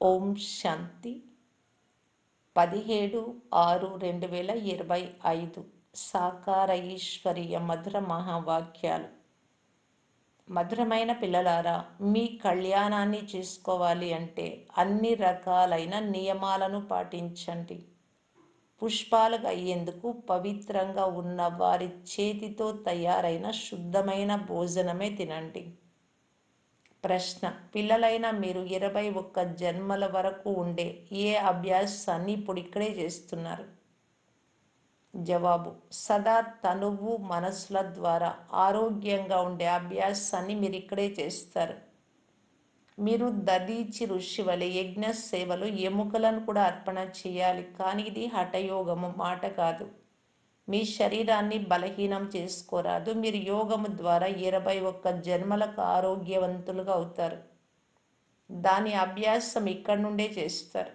ఓం శాంతి 17/6/2025 సాకార ఈశ్వరీయ మధుర మహావాక్యాలు. మధురమైన పిల్లలారా, మీ కళ్యాణాన్ని చేసుకోవాలి అంటే అన్ని రకాలైన నియమాలను పాటించండి. పుష్పాలుగా అయ్యేందుకు పవిత్రంగా ఉన్న వారి చేతితో తయారైన శుద్ధమైన భోజనమే తినండి. ప్రశ్న: పిల్లలైన మీరు 21 జన్మల వరకు ఉండే ఏ అభ్యాసాన్ని ఇప్పుడు ఇక్కడే చేస్తున్నారు? జవాబు: సదా తనువు మనసుల ద్వారా ఆరోగ్యంగా ఉండే అభ్యాసాన్ని మీరు ఇక్కడే చేస్తారు. మీరు దదీచి ఋషి వలె యజ్ఞ సేవలు ఎముకలను కూడా అర్పణ చేయాలి. కానీ ఇది హఠయోగము మాట కాదు. మీ శరీరాన్ని బలహీనం చేసుకోరాదు. మీరు యోగము ద్వారా 21 జన్మలకు ఆరోగ్యవంతులుగా అవుతారు. దాని అభ్యాసం ఇక్కడి నుండే చేస్తారు.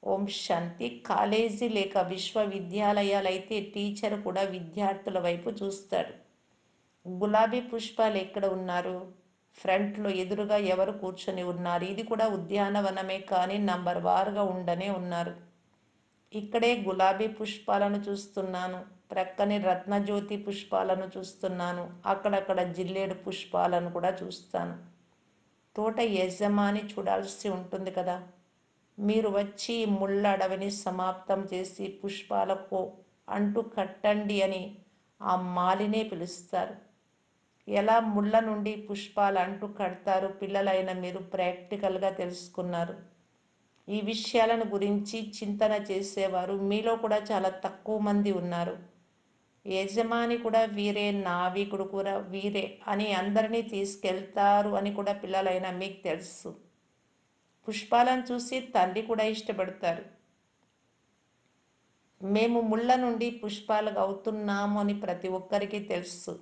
ఓం శాంతి. కాలేజీ లేక విశ్వవిద్యాలయాలైతే టీచర్ కూడా విద్యార్థుల వైపు చూస్తాడు. గులాబీ పుష్పాలు ఎక్కడ ఉన్నారు? ఫ్రంట్లో ఎదురుగా ఎవరు కూర్చొని ఉన్నారు? ఇది కూడా ఉద్యానవనమే, కానీ నంబర్ వారుగా ఉండనే ఉన్నారు. ఇక్కడే గులాబీ పుష్పాలను చూస్తున్నాను, ప్రక్కనే రత్నజ్యోతి పుష్పాలను చూస్తున్నాను, అక్కడక్కడ జిల్లేడు పుష్పాలను కూడా చూస్తాను. తోట యజమాని చూడాల్సి ఉంటుంది కదా. మీరు వచ్చి ముళ్ళ అడవిని సమాప్తం చేసి పుష్పాలకు అంటు కట్టండి అని ఆ మాలినే పిలుస్తారు. ఎలా ముళ్ళ నుండి పుష్పాలు అంటు కడతారు పిల్లలైన మీరు ప్రాక్టికల్గా తెలుసుకున్నారు. ఈ విషయాలను గురించి చింతన చేసేవారు మీలో కూడా చాలా తక్కువ మంది ఉన్నారు. యజమాని కూడా వీరే, నావికుడు కూడా వీరే అని అందరినీ తీసుకెళ్తారు అని కూడా పిల్లలైన మీకు తెలుసు. పుష్పాలను చూసి తండ్రి కూడా ఇష్టపడతారు. మేము ముళ్ళ నుండి పుష్పాలుగా అవుతున్నాము అని ప్రతి ఒక్కరికి తెలుసు.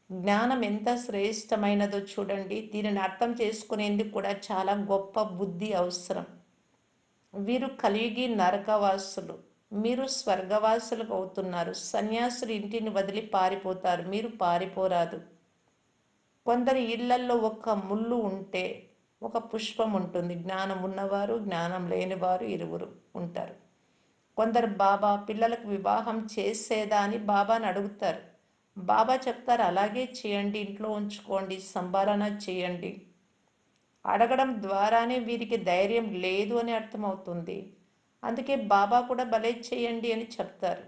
జ్ఞానం ఎంత శ్రేష్టమైనదో చూడండి. దీనిని అర్థం చేసుకునేందుకు కూడా చాలా గొప్ప బుద్ధి అవసరం. వీరు కలియుగి నరకవాసులు, మీరు స్వర్గవాసులకు అవుతున్నారు. సన్యాసులు ఇంటిని వదిలి పారిపోతారు, మీరు పారిపోరాదు. కొందరి ఇళ్లల్లో ఒక ముళ్ళు ఉంటే ఒక పుష్పం ఉంటుంది. జ్ఞానం ఉన్నవారు, జ్ఞానం లేనివారు ఇరువురు ఉంటారు. కొందరు బాబా పిల్లలకు వివాహం చేసేదా అని బాబాని అడుగుతారు. బాబా చెప్తారు, అలాగే చేయండి, ఇంట్లో ఉంచుకోండి, సంభాలన చేయండి. అడగడం ద్వారానే వీరికి ధైర్యం లేదు అని అర్థమవుతుంది. అందుకే బాబా కూడా భలే చేయండి అని చెప్తారు.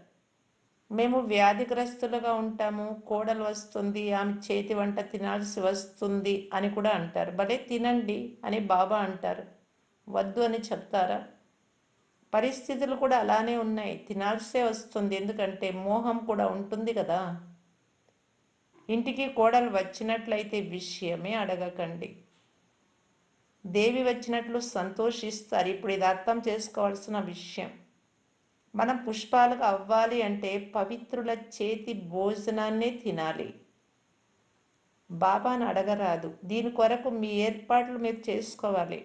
మేము వ్యాధిగ్రస్తులుగా ఉంటాము, కోడలు వస్తుంది, ఆమె చేతి వంట తినాల్సి వస్తుంది అని కూడా అంటారు. భలే తినండి అని బాబా అంటారు. వద్దు అని చెప్తారా? పరిస్థితులు కూడా అలానే ఉన్నాయి, తినాల్సే వస్తుంది. ఎందుకంటే మోహం కూడా ఉంటుంది కదా. ఇంటికి కోడలు వచ్చినట్లయితే విషయమే అడగకండి. దేవి వచ్చినట్లు సంతోషిస్తారు. ఇప్పుడు ఇది అర్థం చేసుకోవాల్సిన విషయం. మనం పుష్పాలుగా అవ్వాలి అంటే పవిత్రుల చేతి భోజనాన్నే తినాలి. బాబాను అడగరాదు. దీని కొరకు మీ ఏర్పాట్లు మీరు చేసుకోవాలి.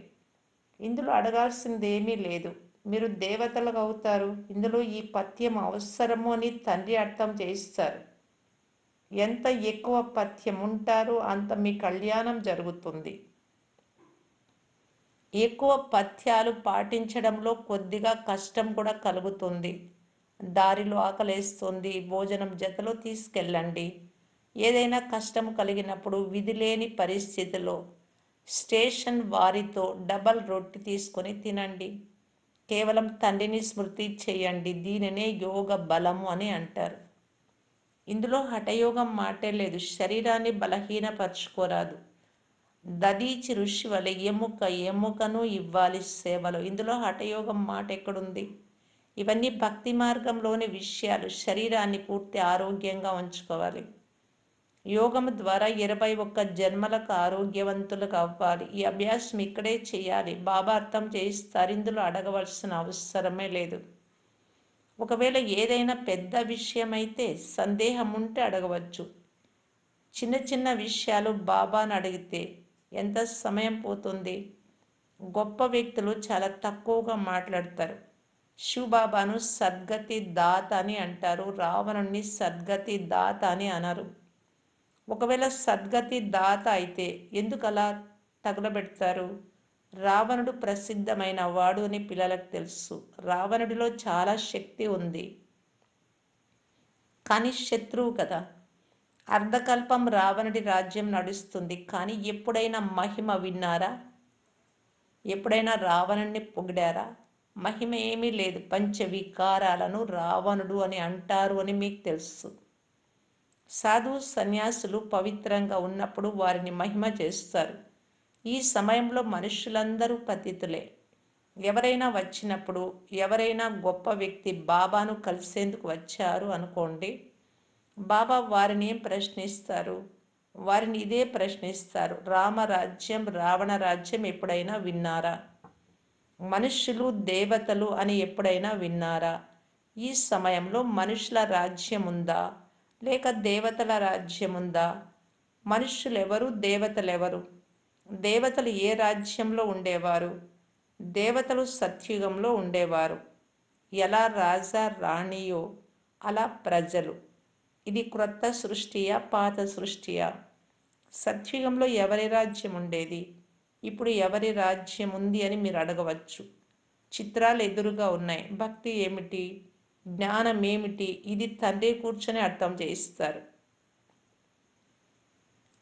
ఇందులో అడగాల్సింది ఏమీ లేదు. మీరు దేవతలుగా అవుతారు. ఇందులో ఈ పథ్యం అవసరము అని తండ్రి అర్థం చేయిస్తారు. ఎంత ఎక్కువ పథ్యం ఉంటారో అంత మీ కళ్యాణం జరుగుతుంది. ఎక్కువ పథ్యాలు పాటించడంలో కొద్దిగా కష్టం కూడా కలుగుతుంది. దారిలో ఆకలేస్తుంది, భోజనం జతలో తీసుకెళ్ళండి. ఏదైనా కష్టం కలిగినప్పుడు విధి లేని పరిస్థితిలో స్టేషన్ వారితో డబల్ రొట్టి తీసుకొని తినండి. కేవలం తండ్రిని స్మృతి చేయండి. దీనినే యోగ బలము అని అంటారు. ఇందులో హఠయోగం మాటే లేదు. శరీరాన్ని బలహీనపరచుకోరాదు. దదీచి ఋషి వలె ఎముకను ఇవ్వాలి సేవలో. ఇందులో హఠయోగం మాట ఎక్కడుంది? ఇవన్నీ భక్తి మార్గంలోని విషయాలు. శరీరాన్ని పూర్తి ఆరోగ్యంగా ఉంచుకోవాలి. యోగం ద్వారా 21 జన్మలకు ఆరోగ్యవంతులుగా అవ్వాలి. ఈ అభ్యాసం ఇక్కడే చేయాలి. బాబా అర్థం చేయిస్తారు. ఇందులో అడగవలసిన అవసరమే లేదు. ఒకవేళ ఏదైనా పెద్ద విషయమైతే సందేహం ఉంటే అడగవచ్చు. చిన్న చిన్న విషయాలు బాబాను అడిగితే ఎంత సమయం పోతుంది. గొప్ప వ్యక్తులు చాలా తక్కువగా మాట్లాడతారు. శివబాబాను సద్గతి దాత అని అంటారు, రావణుణ్ణి సద్గతి దాత అని అనరు. ఒకవేళ సద్గతి దాత అయితే ఎందుకు అలా తగులబెడతారు? రావణుడు ప్రసిద్ధమైన వాడు అని పిల్లలకు తెలుసు. రావణుడిలో చాలా శక్తి ఉంది, కానీ శత్రువు కదా. అర్ధకల్పం రావణుడి రాజ్యం నడుస్తుంది, కానీ ఎప్పుడైనా మహిమ విన్నారా? ఎప్పుడైనా రావణుడిని పొగిడారా? మహిమ ఏమీ లేదు. పంచవికారాలను రావణుడు అని అంటారు అని మీకు తెలుసు. సాధువు సన్యాసులు పవిత్రంగా ఉన్నప్పుడు వారిని మహిమ చేస్తారు. ఈ సమయంలో మనుషులందరూ పతితులే. ఎవరైనా వచ్చినప్పుడు, ఎవరైనా గొప్ప వ్యక్తి బాబాను కలిసేందుకు వచ్చారు అనుకోండి, బాబా వారిని ఏం ప్రశ్నిస్తారు? వారిని ఇదే ప్రశ్నిస్తారు: రామరాజ్యం, రావణ రాజ్యం ఎప్పుడైనా విన్నారా? మనుష్యులు దేవతలు అని ఎప్పుడైనా విన్నారా? ఈ సమయంలో మనుషుల రాజ్యం ఉందా, లేక దేవతల రాజ్యం ఉందా? మనుష్యులెవరు, దేవతలెవరు? దేవతలు ఏ రాజ్యంలో ఉండేవారు? దేవతలు సత్యుగంలో ఉండేవారు. ఎలా రాజా రాణియో అలా ప్రజలు. ఇది క్రొత్త సృష్టియా, పాత సృష్టియా? సత్యుగంలో ఎవరి రాజ్యం ఉండేది? ఇప్పుడు ఎవరి రాజ్యం ఉంది అని మీరు అడగవచ్చు. చిత్రాలు ఎదురుగా ఉన్నాయి. భక్తి ఏమిటి, జ్ఞానం ఏమిటి, ఇది తండ్రి కూర్చొని అర్థం చేయిస్తారు.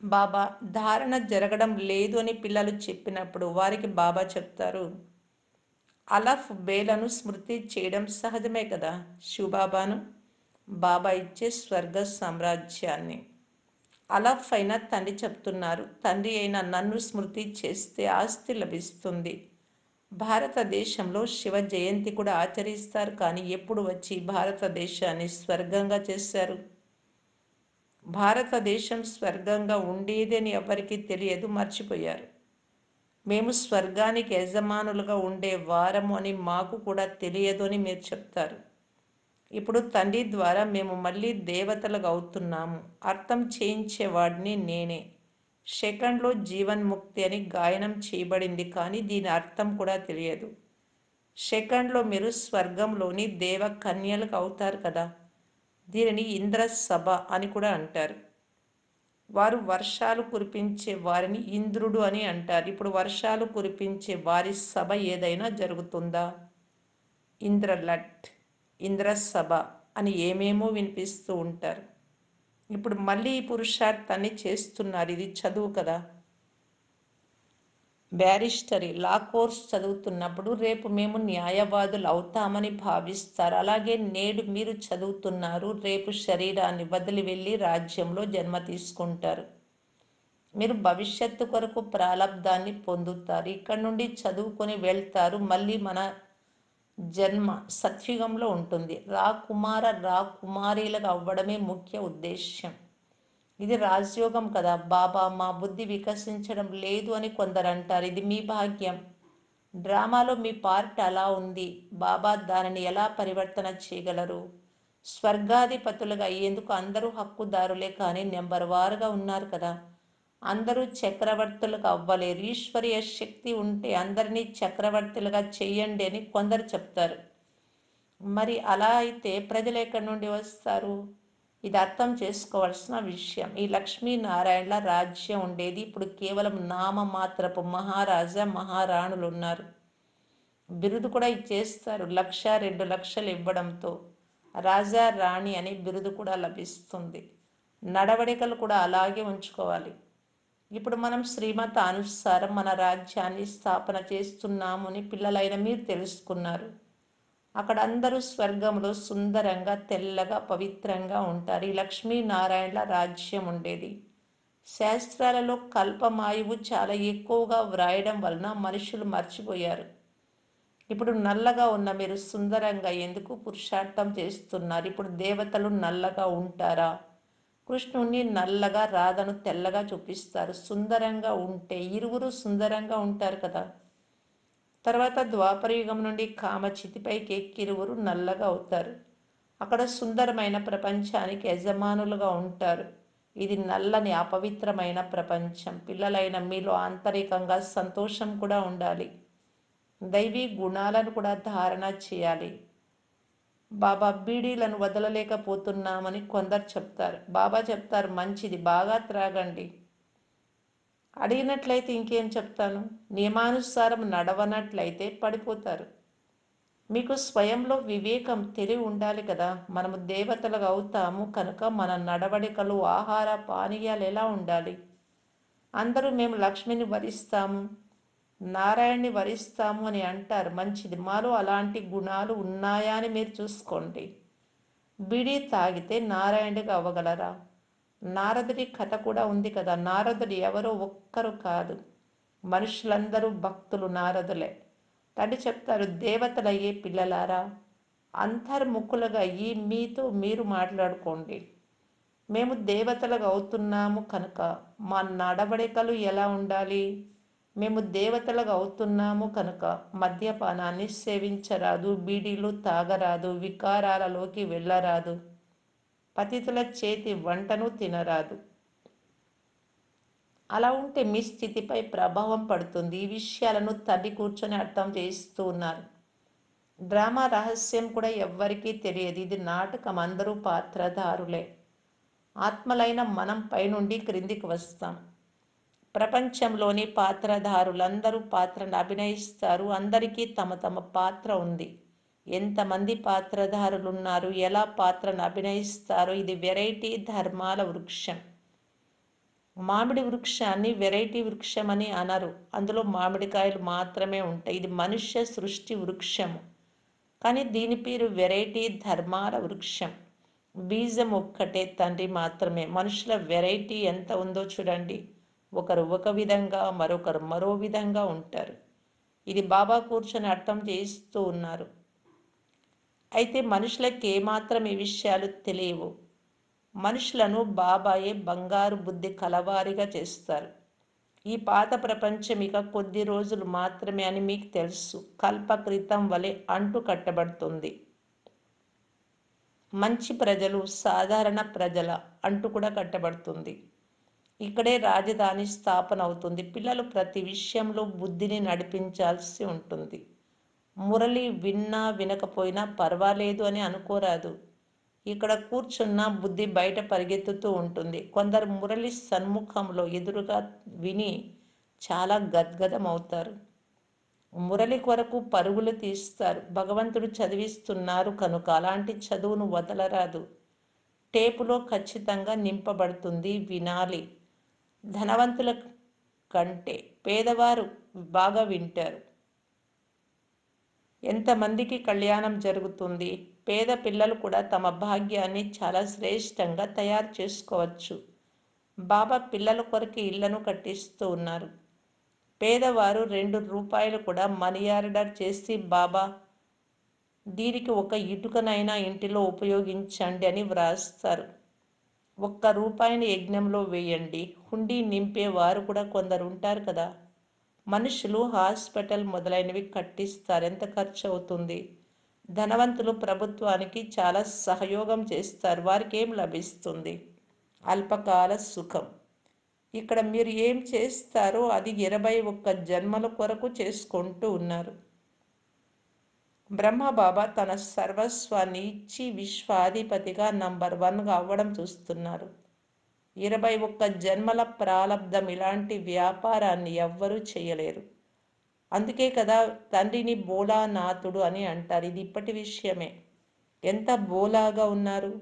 బాబా ధారణ జరగడం లేదు అని పిల్లలు చెప్పినప్పుడు వారికి బాబా చెప్తారు: అలఫ్ బేలను స్మృతి చేయడం సహజమే కదా. శివబాబాను, బాబా ఇచ్చే స్వర్గ సామ్రాజ్యాన్ని. అలఫ్ అయిన తండ్రి చెప్తున్నారు: తండ్రి అయిన నన్ను స్మృతి చేస్తే ఆస్తి లభిస్తుంది. భారతదేశంలో శివ జయంతి కూడా ఆచరిస్తారు, కానీ ఎప్పుడు వచ్చి భారతదేశాన్ని స్వర్గంగా చేశారు? భారతదేశం స్వర్గంగా ఉండేదని ఎవరికీ తెలియదు, మర్చిపోయారు. మేము స్వర్గానికి యజమానులుగా ఉండే వారము అని మాకు కూడా తెలియదు అని మీరు చెప్తారు. ఇప్పుడు తండ్రి ద్వారా మేము మళ్ళీ దేవతలుగా అవుతున్నాము. అర్థం చేయించేవాడిని నేనే. సెకండ్లో జీవన్ముక్తి అని గాయనం చేయబడింది, కానీ దీని అర్థం కూడా తెలియదు. సెకండ్లో మీరు స్వర్గంలోని దేవ కన్యలకు అవుతారు కదా. దీనిని ఇంద్ర సభ అని కూడా అంటారు. వారు వర్షాలు కురిపించే వారిని ఇంద్రుడు అని అంటారు. ఇప్పుడు వర్షాలు కురిపించే వారి సభ ఏదైనా జరుగుతుందా? ఇంద్రలట్, ఇంద్రసభ అని ఏమేమో వినిపిస్తూ ఉంటారు. ఇప్పుడు మళ్ళీ ఈ పురుషార్థాన్ని చేస్తున్నారు. ఇది చదువు కదా. బ్యారిస్టరీ లా కోర్స్ చదువుతున్నప్పుడు రేపు మేము న్యాయవాదులు అవుతామని భావిస్తారు. అలాగే నేడు మీరు చదువుతున్నారు, రేపు శరీరాన్ని వదిలి వెళ్ళి రాజ్యంలో జన్మ తీసుకుంటారు. మీరు భవిష్యత్తు కొరకు ప్రాలబ్ధాన్ని పొందుతారు. ఇక్కడ నుండి చదువుకొని వెళ్తారు. మళ్ళీ మన జన్మ సత్యుగంలో ఉంటుంది. రాకుమార రాకుమారీలుగా అవ్వడమే ముఖ్య ఉద్దేశ్యం. ఇది రాజయోగం కదా. బాబా మా బుద్ధి వికసించడం లేదు అని కొందరు అంటారు. ఇది మీ భాగ్యం. డ్రామాలో మీ పార్ట్ అలా ఉంది. బాబా దానిని ఎలా పరివర్తన చేయగలరు? స్వర్గాధిపతులుగా అయ్యేందుకు అందరూ హక్కుదారులే, కానీ నెంబర్ వారుగా ఉన్నారు కదా. అందరూ చక్రవర్తులుగా అవ్వలేరు. ఈశ్వరీయ శక్తి ఉంటే అందరినీ చక్రవర్తులుగా చెయ్యండి అని కొందరు చెప్తారు. మరి అలా అయితే ప్రజలు ఎక్కడి నుండి వస్తారు? ఇది అర్థం చేసుకోవాల్సిన విషయం. ఈ లక్ష్మీనారాయణల రాజ్యం ఉండేది. ఇప్పుడు కేవలం నామమాత్రపు మహారాజా మహారాణులు ఉన్నారు. బిరుదు కూడా ఇచ్చేస్తారు. 1,00,000 2,00,000 ఇవ్వడంతో రాజా రాణి అనే బిరుదు కూడా లభిస్తుంది. నడవడికలు కూడా అలాగే ఉంచుకోవాలి. ఇప్పుడు మనం శ్రీమత అనుసారం మన రాజ్యాన్ని స్థాపన చేస్తున్నాము అని పిల్లలైన మీరు తెలుసుకున్నారు. అక్కడ అందరూ స్వర్గంలో సుందరంగా, తెల్లగా, పవిత్రంగా ఉంటారు. ఈ లక్ష్మీనారాయణల రాజ్యం ఉండేది. శాస్త్రాలలో కల్పమాయువు చాలా ఎక్కువగా వ్రాయడం వలన మనుషులు మర్చిపోయారు. ఇప్పుడు నల్లగా ఉన్న మీరు సుందరంగా ఎందుకు పురుషార్థం చేస్తున్నారు? ఇప్పుడు దేవతలు నల్లగా ఉంటారా? కృష్ణుణ్ణి నల్లగా, రాధను తెల్లగా చూపిస్తారు. సుందరంగా ఉంటే ఇరువురు సుందరంగా ఉంటారు కదా. తర్వాత ద్వాపరయుగం నుండి కామచితిపైకి ఎక్కిరువురు నల్లగా అవుతారు. అక్కడ సుందరమైన ప్రపంచానికి యజమానులుగా ఉంటారు. ఇది నల్లని అపవిత్రమైన ప్రపంచం. పిల్లలైన మీలో ఆంతరికంగా సంతోషం కూడా ఉండాలి. దైవీ గుణాలను కూడా ధారణ చేయాలి. బాబా బీడీలను వదలలేకపోతున్నామని కొందరు చెప్తారు. బాబా చెప్తారు, మంచిది, బాగా త్రాగండి. అడిగినట్లయితే ఇంకేం చెప్తాను? నియమానుసారం నడవనట్లయితే పడిపోతారు. మీకు స్వయంలో వివేకం, తెలివి ఉండాలి కదా! మనము దేవతలుగా అవుతాము కనుక మన నడవడికలు, ఆహార పానీయాలు ఎలా ఉండాలి? అందరూ మేము లక్ష్మిని వరిస్తాము, నారాయణ్ణి వరిస్తాము అని అంటారు. మంచిది. మాలో అలాంటి గుణాలు ఉన్నాయా అని మీరు చూసుకోండి. బీడీ తాగితే నారాయణుడిగా అవ్వగలరా? నారదుడి కథ కూడా ఉంది కదా. నారదుడు ఎవరో ఒక్కరు కాదు, మనుషులందరూ భక్తులు నారదులే. తండ్రి చెప్తారు, దేవతలయ్యే పిల్లలారా, అంతర్ముఖులుగా అయ్యి మీతో మీరు మాట్లాడుకోండి. మేము దేవతలుగా అవుతున్నాము కనుక మా నడవడికలు ఎలా ఉండాలి? మేము దేవతలుగా అవుతున్నాము కనుక మద్యపానాన్ని సేవించరాదు, బీడీలు తాగరాదు, వికారాలలోకి వెళ్ళరాదు, పతితుల చేతి వంటను తినరాదు. అలా ఉంటే మీ స్థితిపై ప్రభావం పడుతుంది. ఈ విషయాలను తండ్రి కూర్చొని అర్థం చేస్తూ ఉన్నారు. డ్రామా రహస్యం కూడా ఎవ్వరికీ తెలియదు. ఇది నాటకం, అందరూ పాత్రధారులే. ఆత్మలైన మనం పైనుండి క్రిందికి వస్తాం. ప్రపంచంలోని పాత్రధారులందరూ పాత్రను అభినయిస్తారు. అందరికీ తమ తమ పాత్ర ఉంది. ఎంతమంది పాత్రధారులున్నారు, ఎలా పాత్రను అభినయిస్తారో ఇది వెరైటీ ధర్మాల వృక్షం. మామిడి వృక్షాన్ని వెరైటీ వృక్షం అని అనరు. అందులో మామిడికాయలు మాత్రమే ఉంటాయి. ఇది మనుష్య సృష్టి వృక్షము, కానీ దీని పేరు వెరైటీ ధర్మాల వృక్షం. బీజం ఒక్కటే, తండ్రి మాత్రమే. మనుషుల వెరైటీ ఎంత ఉందో చూడండి. ఒకరు ఒక విధంగా, మరొకరు మరో విధంగా ఉంటారు. ఇది బాబా కూర్చొని అర్థం చేస్తూ ఉన్నారు. అయితే మనుషులకు ఏమాత్రం ఈ విషయాలు తెలియవు. మనుషులను బాబాయే బంగారు బుద్ధి కలవారిగా చేస్తారు. ఈ పాత ప్రపంచం ఇక కొద్ది రోజులు మాత్రమే అని మీకు తెలుసు. కల్పకృతం వలె అంటు కట్టబడుతుంది. మంచి ప్రజలు, సాధారణ ప్రజల అంటు కూడా కట్టబడుతుంది. ఇక్కడే రాజధాని స్థాపన అవుతుంది. పిల్లలు ప్రతి విషయంలో బుద్ధిని నడిపించాల్సి ఉంటుంది. మురళి విన్నా వినకపోయినా పర్వాలేదు అని అనుకోరాదు. ఇక్కడ కూర్చున్న బుద్ధి బయట పరిగెత్తుతూ ఉంటుంది. కొందరు మురళి సన్ముఖంలో ఎదురుగా విని చాలా గద్గదమవుతారు. మురళి కొరకు పరుగులు తీస్తారు. భగవంతుడు చదివిస్తున్నారు కనుక అలాంటి చదువును వదలరాదు. టేపులో ఖచ్చితంగా నింపబడుతుంది, వినాలి. ధనవంతుల కంటే పేదవారు బాగా వింటారు. ఎంతమందికి కళ్యాణం జరుగుతుంది. పేద పిల్లలు కూడా తమ భాగ్యాన్ని చాలా శ్రేష్టంగా తయారు చేసుకోవచ్చు. బాబా పిల్లల కొరకు ఇళ్లను కట్టిస్తూ ఉన్నారు. పేదవారు ₹2 కూడా మనీ ఆర్డర్ చేసి, బాబా దీనికి ఒక ఇటుకనైనా ఇంటిలో ఉపయోగించండి అని వ్రాస్తారు. ₹1 యజ్ఞంలో వేయండి. హుండీ నింపే వారు కూడా కొందరు ఉంటారు కదా. మనుషులు హాస్పిటల్ మొదలైనవి కట్టిస్తారు. ఎంత ఖర్చు అవుతుంది? ధనవంతులు ప్రభుత్వానికి చాలా సహయోగం చేస్తారు. వారికి ఏం లభిస్తుంది? అల్పకాల సుఖం. ఇక్కడ మీరు ఏం చేస్తారో అది 21 జన్మల కొరకు చేసుకుంటూ ఉన్నారు. బ్రహ్మబాబా తన సర్వస్వాన్ని ఇచ్చి విశ్వాధిపతిగా నంబర్ 1గా అవ్వడం చూస్తున్నారు. 21 జన్మల ప్రాలబ్ధం, ఇలాంటి వ్యాపారాన్ని ఎవ్వరూ చేయలేరు. అందుకే కదా తండ్రిని బోలానాథుడు అని అంటారు. ఇది ఇప్పటి విషయమే. ఎంత బోలాగా ఉన్నారు.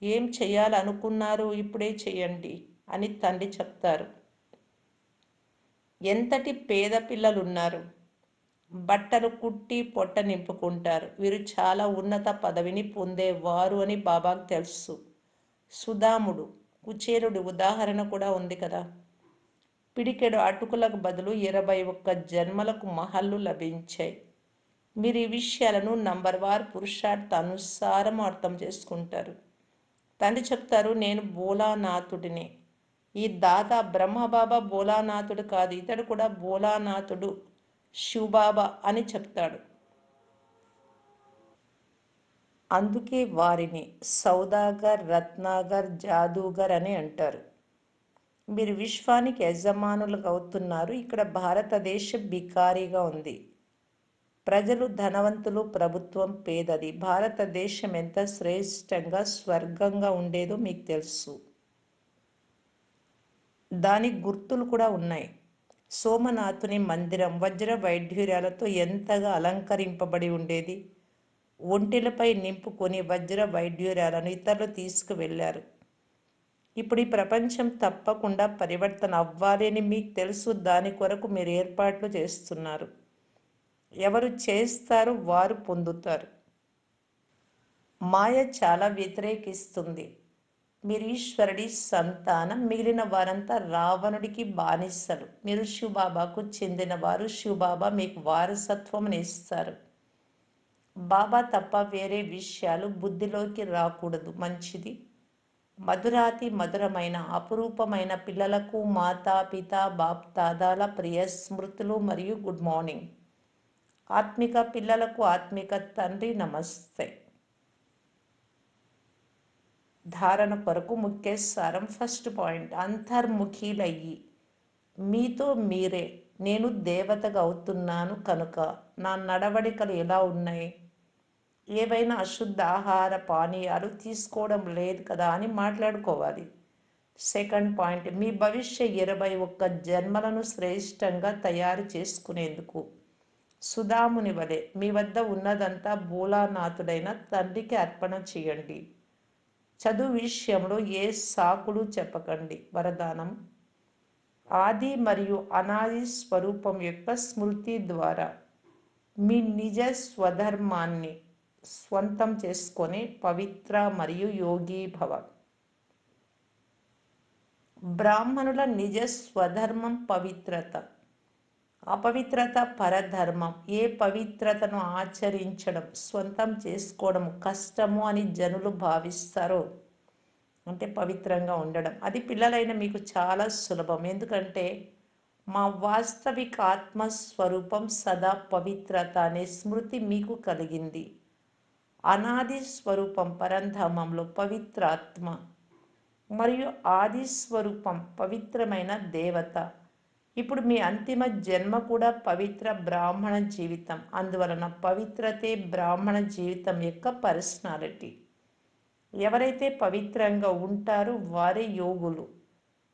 ఏం చేయాలనుకున్నారు ఇప్పుడే చేయండి అని తండ్రి చెప్తారు. ఎంతటి పేద పిల్లలున్నారు. బట్టలు కుట్టి పొట్ట నింపుకుంటారు. వీరు చాలా ఉన్నత పదవిని పొందేవారు అని బాబాకు తెలుసు. సుధాముడు, కుచేరుడి ఉదాహరణ కూడా ఉంది కదా. పిడికెడు అటుకులకు బదులు 21 జన్మలకు మహల్లు లభించాయి. మీరు ఈ విషయాలను నంబర్ వార్ పురుషార్థ అనుసారం అర్థం చేసుకుంటారు. తండ్రి చెప్తారు, నేను బోలానాథుడిని. ఈ దాదా బ్రహ్మబాబా బోలానాథుడు కాదు, ఇతడు కూడా బోలానాథుడు, శివబాబా అని చెప్తాడు. అందుకే వారిని సౌదాగర్, రత్నాగర్, జాదూగర్ అని అంటారు. మీరు విశ్వానికి యజమానులుగా అవుతున్నారు. ఇక్కడ భారతదేశం బికారీగా ఉంది. ప్రజలు ధనవంతులు, ప్రభుత్వం పేదది. భారతదేశం ఎంత శ్రేష్టంగా స్వర్గంగా ఉండేదో మీకు తెలుసు. దానికి గుర్తులు కూడా ఉన్నాయి. సోమనాథుని మందిరం వజ్ర వైఢూర్యాలతో ఎంతగా అలంకరింపబడి ఉండేది. ఒంటెలపై నింపుకొని వజ్ర వైఢూర్యాలను ఇతరులు తీసుకువెళ్లారు. ఇప్పుడు ఈ ప్రపంచం తప్పకుండా పరివర్తన అవ్వాలి అని మీకు తెలుసు. దాని కొరకు మీరు ఏర్పాట్లు చేస్తున్నారు. ఎవరు చేస్తారు వారు పొందుతారు. మాయ చాలా వ్యతిరేకిస్తుంది. మీరు ఈశ్వరుడి సంతానం, మిగిలిన వారంతా రావణుడికి బానిసలు. మీరు శివబాబాకు చెందినవారు. శివబాబా మీకు వారసత్వం ఇస్తారు. బాబా తప్ప వేరే విషయాలు బుద్ధిలోకి రాకూడదు. మంచిది. మధురాతి మధురమైన అపురూపమైన పిల్లలకు మాతాపిత బాప్దాదాల ప్రియ స్మృతులు మరియు గుడ్ మార్నింగ్. ఆత్మిక పిల్లలకు ఆత్మిక తండ్రి నమస్తే. ధారణ కొరకు ముఖ్య సారం. ఫస్ట్ పాయింట్, అంతర్ముఖీలయ్యి మీతో మీరే నేను దేవతగా అవుతున్నాను కనుక నా నడవడికలు ఎలా ఉన్నాయి, ఏవైనా అశుద్ధ ఆహార పానీయాలు తీసుకోవడం లేదు కదా అని మాట్లాడుకోవాలి. సెకండ్ పాయింట్, మీ భవిష్య 21 జన్మలను శ్రేష్టంగా తయారు చేసుకునేందుకు సుధాముని వలె మీ వద్ద ఉన్నదంతా భోలానాథుడైన తండ్రికి అర్పణ చేయండి. చదువు విషయంలో ఏ సాకులు చెప్పకండి. వరదానం, ఆది మరియు అనాది స్వరూపం యొక్క స్మృతి ద్వారా మీ నిజ స్వధర్మాన్ని స్వంతం చేసుకొని పవిత్ర మరియు యోగి భవ. బ్రాహ్మణుల నిజ స్వధర్మం పవిత్రత, అపవిత్రత పరధర్మం. ఏ పవిత్రతను ఆచరించడం, స్వంతం చేసుకోవడం కష్టము అని జనులు భావిస్తారో, అంటే పవిత్రంగా ఉండడం, అది పిల్లలైన మీకు చాలా సులభం. ఎందుకంటే మా వాస్తవిక ఆత్మస్వరూపం సదా పవిత్రత అనే స్మృతి మీకు కలిగింది. అనాది స్వరూపం పరంధామంలో పవిత్ర ఆత్మ మరియు ఆది స్వరూపం పవిత్రమైన దేవత. ఇప్పుడు మీ అంతిమ జన్మ కూడా పవిత్ర బ్రాహ్మణ జీవితం. అందువలన పవిత్రతే బ్రాహ్మణ జీవితం యొక్క పర్సనాలిటీ. ఎవరైతే పవిత్రంగా ఉంటారో వారే యోగులు.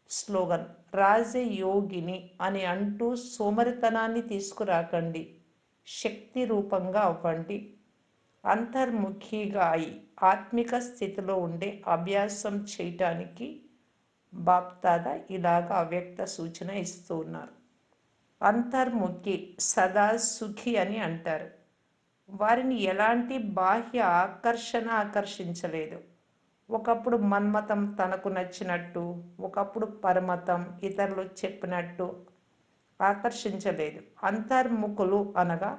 స్లోగన్, రాజయోగిని అని అంటూ సోమరితనాన్ని తీసుకురాకండి, శక్తి రూపంగా అవ్వండి. అంతర్ముఖిగా అయి ఆత్మిక స్థితిలో ఉండే అభ్యాసం చేయటానికి బాప్దాదా ఇలాగ అవ్యక్త సూచన ఇస్తూ ఉన్నారు. అంతర్ముఖి సదా సుఖి అని అంటారు. వారిని ఎలాంటి బాహ్య ఆకర్షణ ఆకర్షించలేదు. ఒకప్పుడు మన్మతం తనకు నచ్చినట్టు, ఒకప్పుడు పరమతం ఇతరులు చెప్పినట్టు ఆకర్షించలేదు. అంతర్ముఖులు అనగా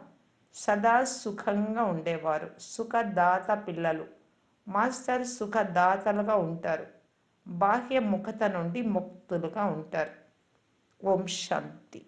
సదా సుఖంగా ఉండేవారు. సుఖదాత పిల్లలు. మాస్టర్ సుఖదాతలుగా ఉంటారు. బాహ్య ముఖత నుండి ముక్తులుగా ఉంటారు. ఓం శాంతి.